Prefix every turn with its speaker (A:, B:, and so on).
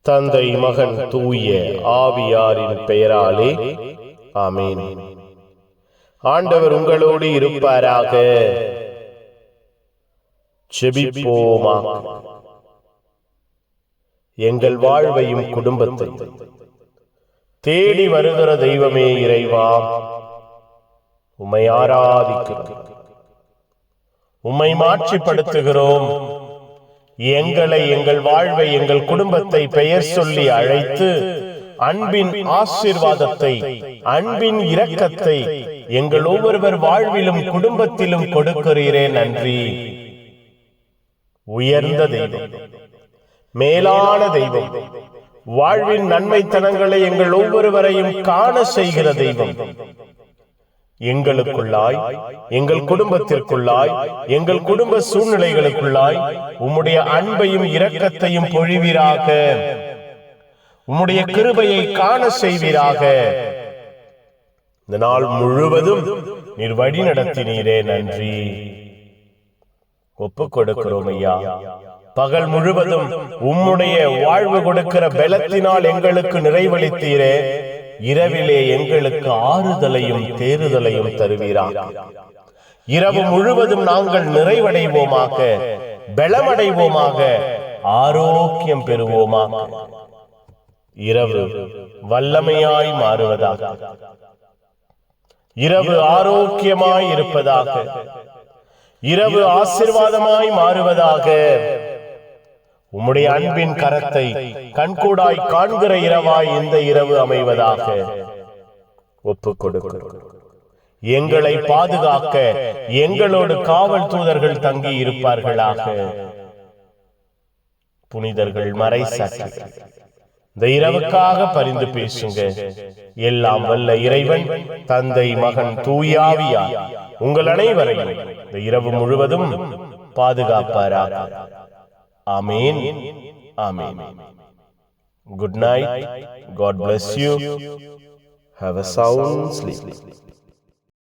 A: தந்தை, மகன், தூய ஆவியாரின் பெயராலே ஆமென். ஆண்டவர் உங்களோடு இருப்பாராக. ஜெபிப்போமாக. எங்கள் வாழ்வையும் குடும்பத்தை தேடி வருகிற தெய்வமே இறைவா, உம்மை ஆராதிக்கிறோம், உம்மை மாட்சிப்படுத்துகிறோம். எங்களை, எங்கள் வாழ்வை, எங்கள் குடும்பத்தை பெயர் சொல்லி அழைத்து அன்பின் ஆசீர்வாதத்தை, அன்பின் இரக்கத்தை எங்கள் ஒவ்வொருவர் வாழ்விலும் குடும்பத்திலும் கொடுக்கிறீரே, நன்றி. உயர்ந்த தெய்வம், மேலான தெய்வம், வாழ்வின் நன்மைத்தனங்களை எங்கள் ஒவ்வொருவரையும் காண செய்கிற தெய்வம், எங்களுக்குள்ளாய், எங்கள் குடும்பத்திற்குள்ளாய், எங்கள் குடும்ப சூழ்நிலைகளுக்குள்ளாய் உம்முடைய அன்பையும் இரக்கத்தையும் பொழிவீராக. உம்முடைய கிருபையை காண செய்வீராக. இந்த நாள் முழுவதும் நீர் வழி நடத்தினீரே, நன்றி. ஒப்புக் கொடுக்கிறோம் ஐயா. பகல் முழுவதும் உம்முடைய வாழ்வு கொடுக்கிற பலத்தினால் எங்களுக்கு நிறைவளித்தீரே, இரவிலே எங்களுக்கு ஆறுதலையும் தேறுதலையும் தருவீராக. இரவு முழுவதும் நாங்கள் நிறைவடைவோமாக, பலமடைவோமாக, ஆரோக்கியம் பெறுவோமாக. இரவு வல்லமையாய் மாறுவதாக, இரவு ஆரோக்கியமாய் இருப்பதாக, இரவு ஆசீர்வாதமாய் மாறுவதாக. உம்முடைய அன்பின் கரத்தை கண்கூடாய் காண்கிற இரவாய் இந்த இரவு அமைவதாக. ஒப்புக் கொடுக்கிறோம். எங்களை பாதுகாக்க எங்களோடு காவல் தூதர்கள் தங்கி இருப்பார்களாக. புனிதர்கள், மறைசாட்சிகள், இந்த இரவுக்காக பரிந்து பேசுங்க. எல்லாம் வல்ல இறைவன், தந்தை, மகன், தூய ஆவியார் உங்கள் அனைவரையும் இந்த இரவு முழுவதும் பாதுகாப்பாராக. Amen. Amen. Good night. God bless you. Have a sound sleep.